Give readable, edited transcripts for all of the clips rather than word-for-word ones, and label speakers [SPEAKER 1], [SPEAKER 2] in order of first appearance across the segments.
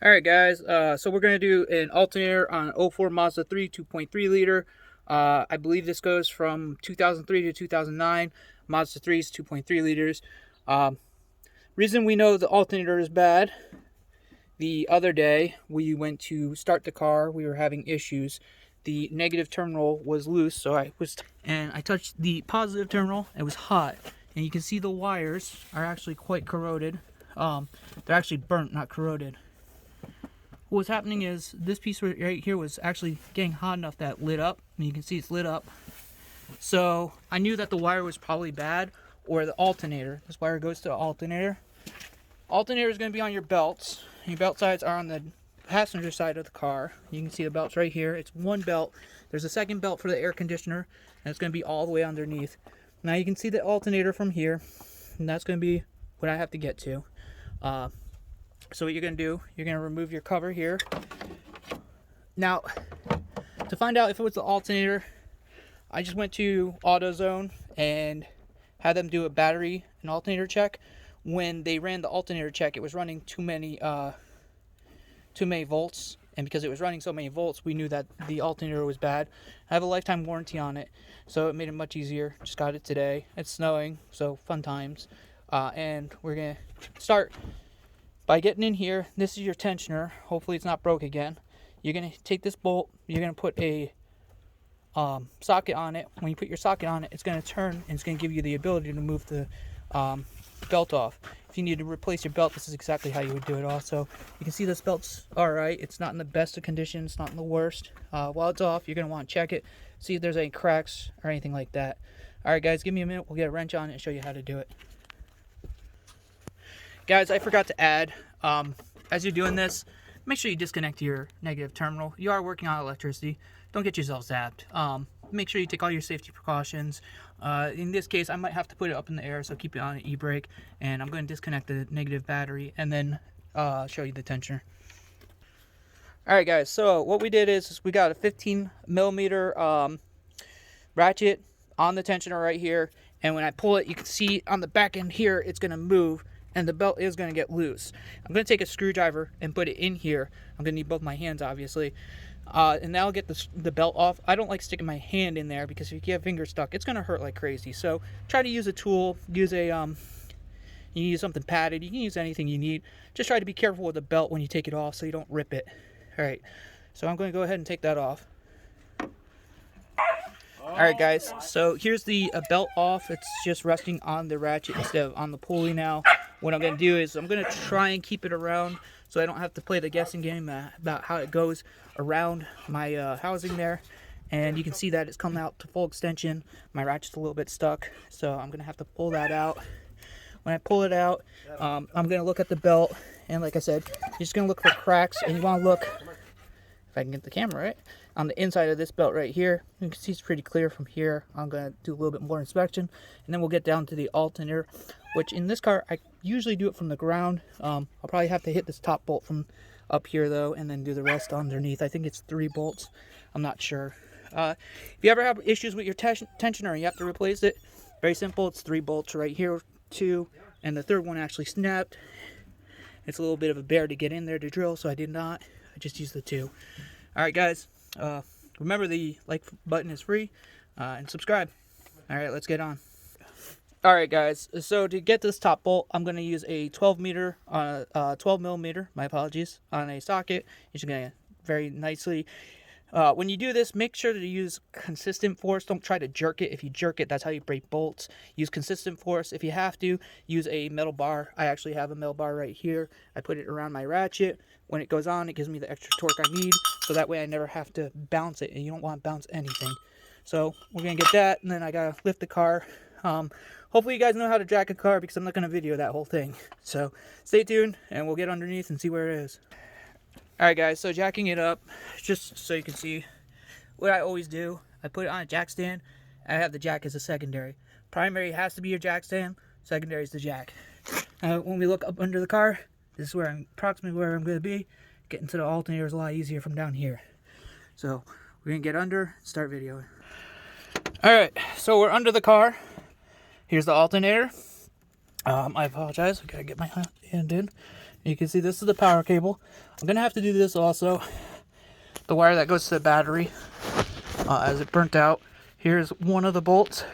[SPEAKER 1] Alright guys, so we're going to do an alternator on an '04 Mazda 3 2.3 liter. I believe this goes from 2003 to 2009. Mazda 3 is 2.3 liters. Reason we know the alternator is bad, the other day we went to start the car, we were having issues. The negative terminal was loose, so I touched the positive terminal. It was hot, and you can see the wires are actually quite corroded. They're actually burnt, not corroded. What was happening is this piece right here was actually getting hot enough that it lit up, and you can see it's lit up. So I knew that the wire was probably bad, or the alternator. This wire goes to the alternator. Alternator is going to be on your belts. Your belt sides are on the passenger side of the car. You can see the belts right here. It's one belt. There's a second belt for the air conditioner, and it's going to be all the way underneath. Now you can see the alternator from here, and that's going to be what I have to get to. So what you're going to do, you're going to remove your cover here. Now, to find out if it was the alternator, I just went to AutoZone and had them do a battery and alternator check. When they ran the alternator check, it was running too many volts, and because it was running so many volts, we knew that the alternator was bad. I have a lifetime warranty on it, so it made it much easier. Just got it today. It's snowing, so fun times. And we're going to start by getting in here. This is your tensioner. Hopefully it's not broke again. You're going to take this bolt. You're going to put a socket on it. When you put your socket on it, it's going to turn, and it's going to give you the ability to move the belt off. If you need to replace your belt, this is exactly how you would do it also. You can see this belt's alright. It's not in the best of condition. It's not in the worst. While it's off, you're going to want to check it. See if there's any cracks or anything like that. Alright guys, give me a minute. We'll get a wrench on it and show you how to do it. Guys, I forgot to add, as you're doing this, make sure you disconnect your negative terminal. You are working on electricity. Don't get yourself zapped. Make sure you take all your safety precautions. In this case, I might have to put it up in the air, so keep it on an e-brake. And I'm going to disconnect the negative battery and then show you the tensioner. Alright guys, so what we did is we got a 15 millimeter ratchet on the tensioner right here. And when I pull it, you can see on the back end here, it's going to move, and the belt is going to get loose. I'm going to take a screwdriver and put it in here. I'm going to need both my hands, obviously. And that'll get the belt off. I don't like sticking my hand in there, because if you get finger stuck, it's going to hurt like crazy. So try to use a tool. Use a, you can use something padded. You can use anything you need. Just try to be careful with the belt when you take it off so you don't rip it. Alright, so I'm going to go ahead and take that off. Alright guys, so here's the belt off. It's just resting on the ratchet instead of on the pulley now. What I'm going to do is I'm going to try and keep it around so I don't have to play the guessing game about how it goes around my housing there. And you can see that it's coming out to full extension. My ratchet's a little bit stuck, so I'm going to have to pull that out. When I pull it out, I'm going to look at the belt, and like I said, you're just going to look for cracks, and you want to look, if I can get the camera right, on the inside of this belt right here. You can see it's pretty clear from here. I'm going to do a little bit more inspection, and then we'll get down to the alternator, which in this car, I usually do it from the ground. I'll probably have to hit this top bolt from up here though, and then do the rest underneath. I think it's 3 bolts. I'm not sure. If you ever have issues with your tensioner and you have to replace it, very simple. It's 3 bolts right here, 2, and the third one actually snapped. It's a little bit of a bear to get in there to drill, so I did not. I just used the 2. Alright guys, remember the like button is free, and subscribe. Alright, let's get on. Alright guys, so to get this top bolt, I'm going to use a 12 millimeter, my apologies, on a socket. You're just going to very nicely, when you do this, make sure to use consistent force. Don't try to jerk it. If you jerk it, that's how you break bolts. Use consistent force. If you have to, use a metal bar. I actually have a metal bar right here. I put it around my ratchet. When it goes on, it gives me the extra torque I need, so that way I never have to bounce it, and you don't want to bounce anything. So we're going to get that, and then I got to lift the car. Hopefully you guys know how to jack a car, because I'm not going to video that whole thing. So stay tuned, and we'll get underneath and see where it is. Alright guys, so jacking it up, just so you can see what I always do. I put it on a jack stand. I have the jack as a secondary. Primary has to be your jack stand. Secondary is the jack. When we look up under the car, this is where approximately where I'm going to be. Getting to the alternator is a lot easier from down here. So we're going to get under and start videoing. Alright, so we're under the car. Here's the alternator. I apologize. I gotta get my hand in. You can see this is the power cable. I'm gonna have to do this also. The wire that goes to the battery, as it burnt out. Here's one of the bolts,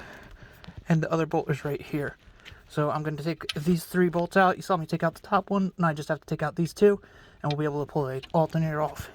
[SPEAKER 1] and the other bolt is right here. So I'm going to take these 3 bolts out. You saw me take out the top one, and I just have to take out these 2, and we'll be able to pull the alternator off.